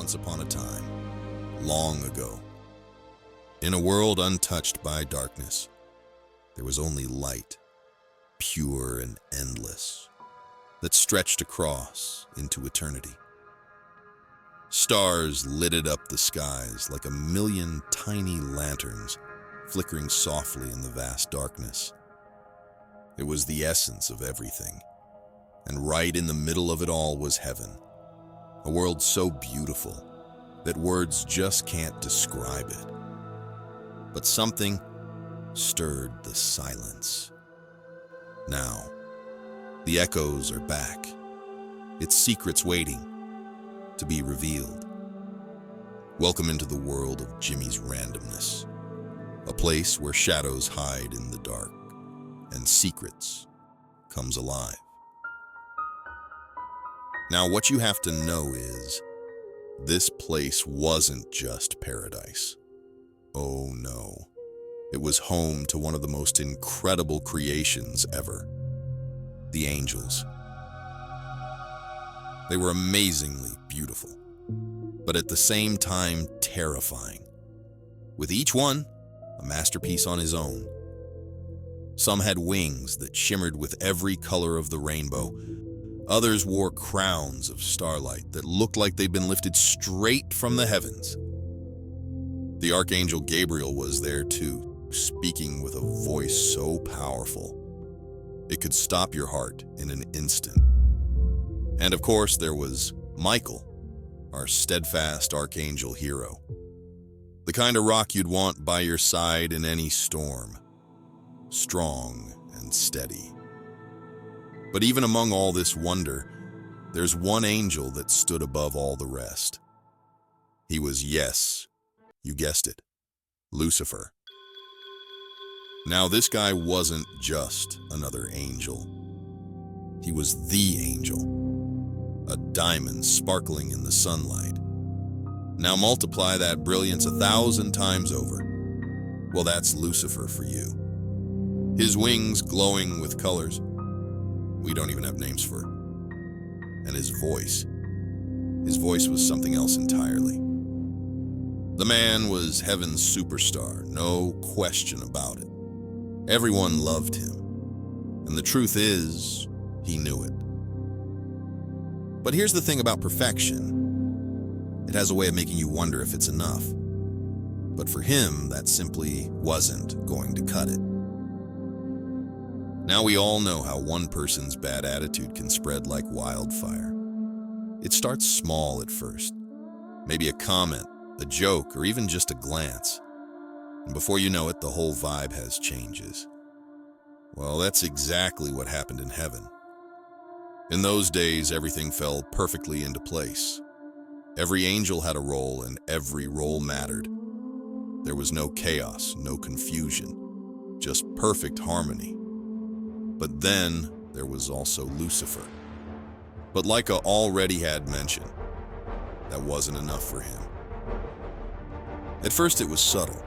once upon a time, long ago. In a world untouched by darkness, there was only light, pure and endless, that stretched across into eternity. Stars lighted up the skies like a million tiny lanterns flickering softly in the vast darkness. It was the essence of everything, and right in the middle of it all was heaven, a world so beautiful that words just can't describe it. But something stirred the silence. Now, the echoes are back, its secrets waiting to be revealed. Welcome into the world of Jimmy's Randomness, a place where shadows hide in the dark and secrets comes alive. Now, what you have to know is, this place wasn't just paradise. Oh no, it was home to one of the most incredible creations ever, the angels. They were amazingly beautiful, but at the same time terrifying, with each one a masterpiece on his own. Some had wings that shimmered with every color of the rainbow. Others wore crowns of starlight that looked like they'd been lifted straight from the heavens. The Archangel Gabriel was there too, speaking with a voice so powerful it could stop your heart in an instant. And of course, there was Michael, our steadfast archangel hero. The kind of rock you'd want by your side in any storm, strong and steady. But even among all this wonder, there's one angel that stood above all the rest. He was, yes, you guessed it, Lucifer. Now, this guy wasn't just another angel. He was the angel, a diamond sparkling in the sunlight. Now multiply that brilliance 1,000 times over. Well, that's Lucifer for you. His wings glowing with colors we don't even have names for. And his voice was something else entirely. The man was heaven's superstar, no question about it. Everyone loved him, and the truth is, he knew it. But here's the thing about perfection. It has a way of making you wonder if it's enough. But for him, that simply wasn't going to cut it. Now we all know how one person's bad attitude can spread like wildfire. It starts small at first, maybe a comment, a joke, or even just a glance. And before you know it, the whole vibe has changes. Well, that's exactly what happened in heaven. In those days, everything fell perfectly into place. Every angel had a role, and every role mattered. There was no chaos, no confusion, just perfect harmony. But then there was also Lucifer. But Leica already had mentioned, that wasn't enough for him. At first it was subtle.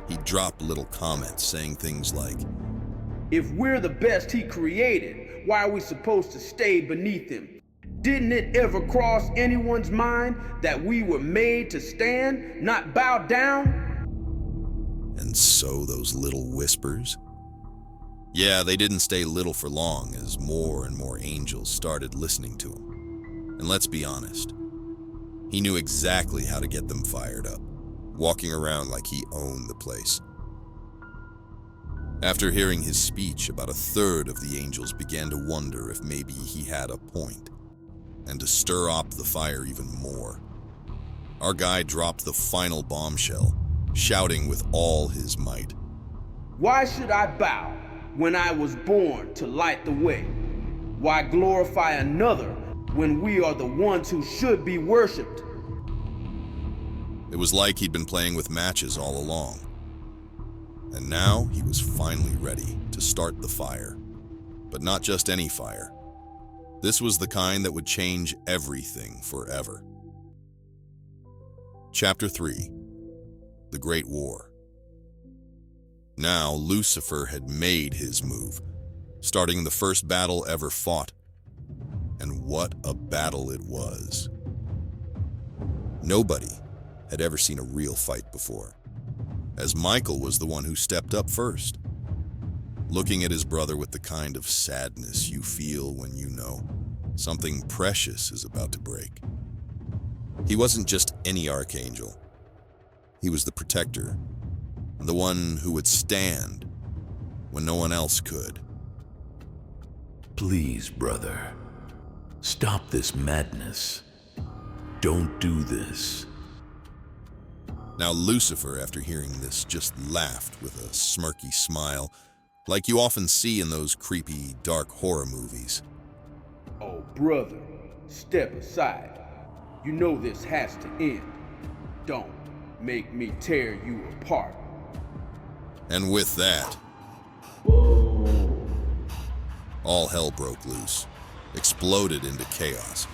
He dropped little comments saying things like, "If we're the best he created, why are we supposed to stay beneath him? Didn't it ever cross anyone's mind that we were made to stand, not bow down?" And so those little whispers, yeah, they didn't stay little for long as more and more angels started listening to him. And let's be honest, he knew exactly how to get them fired up, walking around like he owned the place. After hearing his speech, about 1/3 of the angels began to wonder if maybe he had a point, and to stir up the fire even more, our guy dropped the final bombshell, shouting with all his might, "Why should I bow when I was born to light the way? Why glorify another when we are the ones who should be worshipped?" It was like he'd been playing with matches all along. And now he was finally ready to start the fire. But not just any fire. This was the kind that would change everything forever. Chapter 3. The Great War. Now Lucifer had made his move, starting the first battle ever fought. And what a battle it was. Nobody had ever seen a real fight before, as Michael was the one who stepped up first, looking at his brother with the kind of sadness you feel when you know something precious is about to break. He wasn't just any archangel. He was the protector, the one who would stand when no one else could. Please, brother, stop this madness. Don't do this. Now Lucifer, after hearing this, just laughed with a smirky smile, like you often see in those creepy, dark horror movies. Oh, brother, step aside. You know this has to end. Don't make me tear you apart. And with that, all hell broke loose, exploded into chaos.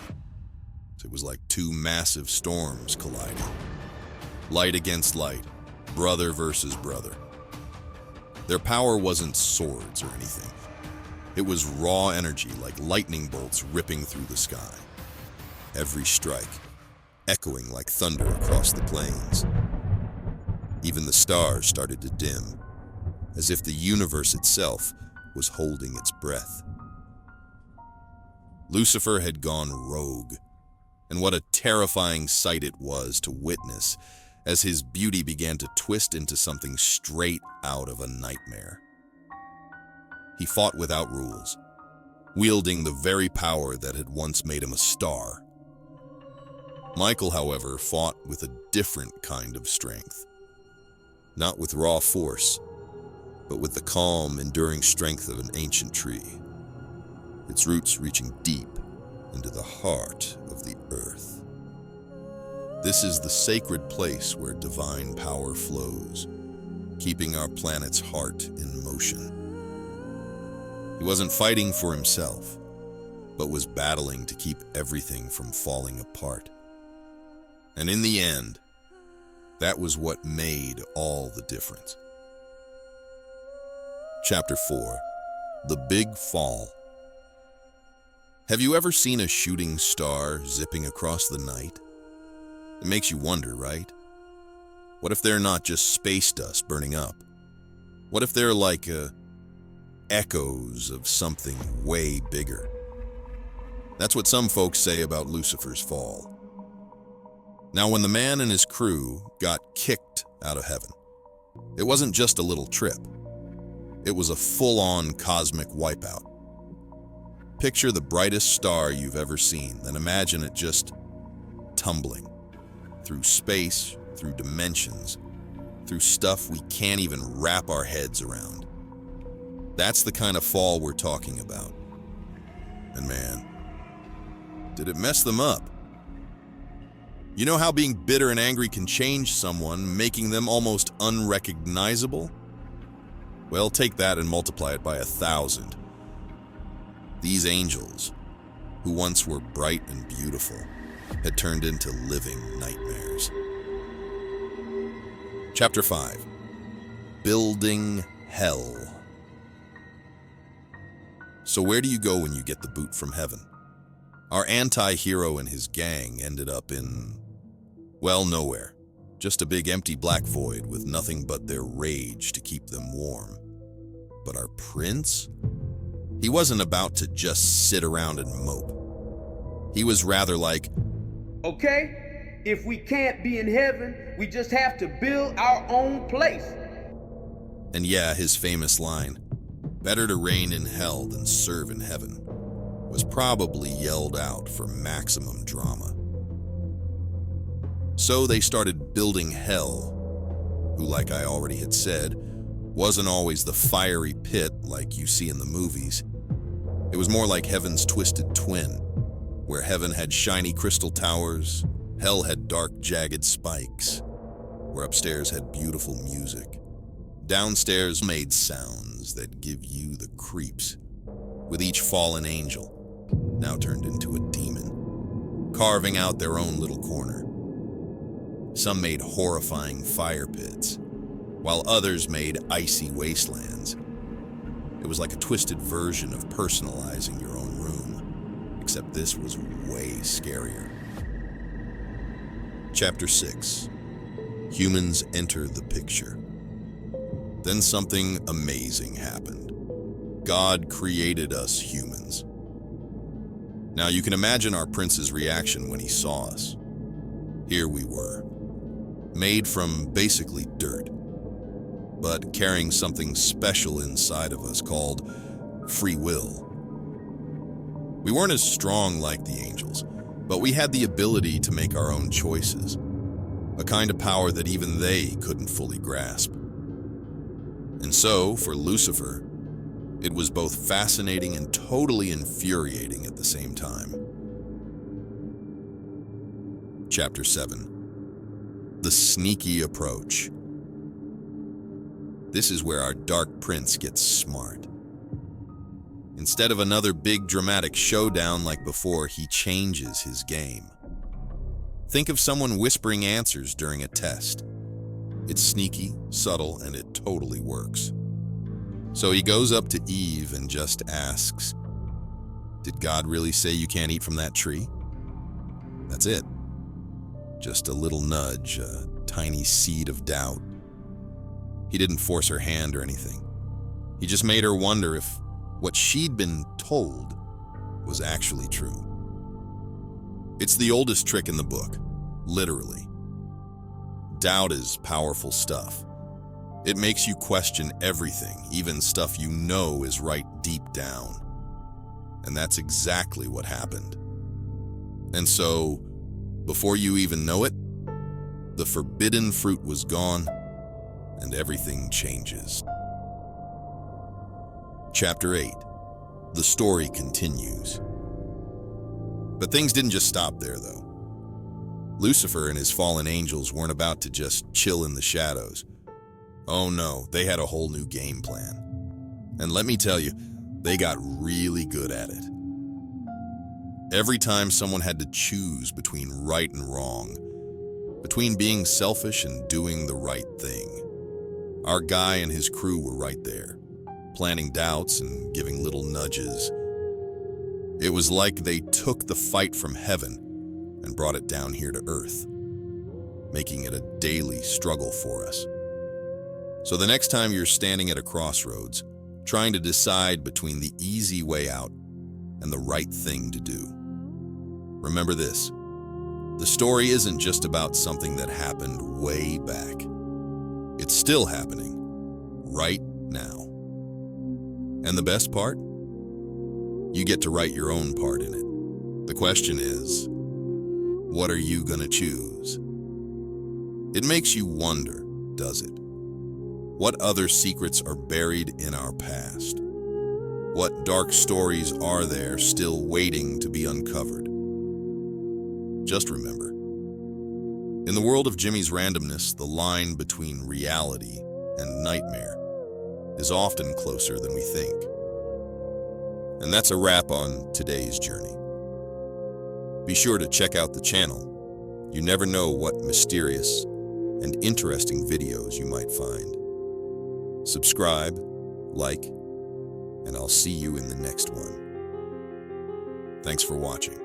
It was like two massive storms colliding. Light against light, brother versus brother. Their power wasn't swords or anything. It was raw energy like lightning bolts ripping through the sky. Every strike echoing like thunder across the plains. Even the stars started to dim, as if the universe itself was holding its breath. Lucifer had gone rogue, and what a terrifying sight it was to witness as his beauty began to twist into something straight out of a nightmare. He fought without rules, wielding the very power that had once made him a star. Michael, however, fought with a different kind of strength. Not with raw force, but with the calm, enduring strength of an ancient tree, its roots reaching deep into the heart of the earth. This is the sacred place where divine power flows, keeping our planet's heart in motion. He wasn't fighting for himself, but was battling to keep everything from falling apart. And in the end, that was what made all the difference. Chapter 4, The Big Fall. Have you ever seen a shooting star zipping across the night? It makes you wonder, right? What if they're not just space dust burning up? What if they're like echoes of something way bigger? That's what some folks say about Lucifer's fall. Now, when the man and his crew got kicked out of heaven, it wasn't just a little trip. It was a full-on cosmic wipeout. Picture the brightest star you've ever seen, then imagine it just tumbling through space, through dimensions, through stuff we can't even wrap our heads around. That's the kind of fall we're talking about. And man, did it mess them up. You know how being bitter and angry can change someone, making them almost unrecognizable? Well, take that and multiply it by 1,000. These angels, who once were bright and beautiful, had turned into living nightmares. Chapter 5, Building Hell. So where do you go when you get the boot from heaven? Our anti-hero and his gang ended up in, well, nowhere. Just a big empty black void with nothing but their rage to keep them warm. But our prince? He wasn't about to just sit around and mope. He was rather like, okay, if we can't be in heaven, we just have to build our own place. And yeah, his famous line, better to reign in hell than serve in heaven, was probably yelled out for maximum drama. So they started building hell, who, like I already had said, wasn't always the fiery pit like you see in the movies. It was more like heaven's twisted twin, where heaven had shiny crystal towers, hell had dark, jagged spikes, where upstairs had beautiful music. Downstairs made sounds that give you the creeps, with each fallen angel now turned into a demon, carving out their own little corner. Some made horrifying fire pits, while others made icy wastelands. It was like a twisted version of personalizing your own room, except this was way scarier. Chapter 6. Humans enter the picture. Then something amazing happened. God created us humans. Now you can imagine our prince's reaction when he saw us. Here we were, made from basically dirt, but carrying something special inside of us called free will. We weren't as strong like the angels, but we had the ability to make our own choices, a kind of power that even they couldn't fully grasp. And so, for Lucifer, it was both fascinating and totally infuriating at the same time. Chapter 7. The Sneaky Approach. This is where our dark prince gets smart. Instead of another big dramatic showdown like before, he changes his game. Think of someone whispering answers during a test. It's sneaky, subtle, and it totally works. So he goes up to Eve and just asks, "Did God really say you can't eat from that tree?" That's it. Just a little nudge, a tiny seed of doubt. He didn't force her hand or anything. He just made her wonder if what she'd been told was actually true. It's the oldest trick in the book, literally. Doubt is powerful stuff. It makes you question everything, even stuff you know is right deep down. And that's exactly what happened. And so, before you even know it, the forbidden fruit was gone, and everything changes. Chapter 8. The story continues. But things didn't just stop there, though. Lucifer and his fallen angels weren't about to just chill in the shadows. Oh no, they had a whole new game plan. And let me tell you, they got really good at it. Every time someone had to choose between right and wrong, between being selfish and doing the right thing, our guy and his crew were right there, planting doubts and giving little nudges. It was like they took the fight from heaven and brought it down here to earth, making it a daily struggle for us. So the next time you're standing at a crossroads, trying to decide between the easy way out and the right thing to do, remember this: the story isn't just about something that happened way back. It's still happening, right now. And the best part? You get to write your own part in it. The question is, what are you gonna choose? It makes you wonder, does it? What other secrets are buried in our past? What dark stories are there still waiting to be uncovered? Just remember, in the world of Jimmy's randomness, the line between reality and nightmare is often closer than we think. And that's a wrap on today's journey. Be sure to check out the channel. You never know what mysterious and interesting videos you might find. Subscribe, like, and I'll see you in the next one. Thanks for watching.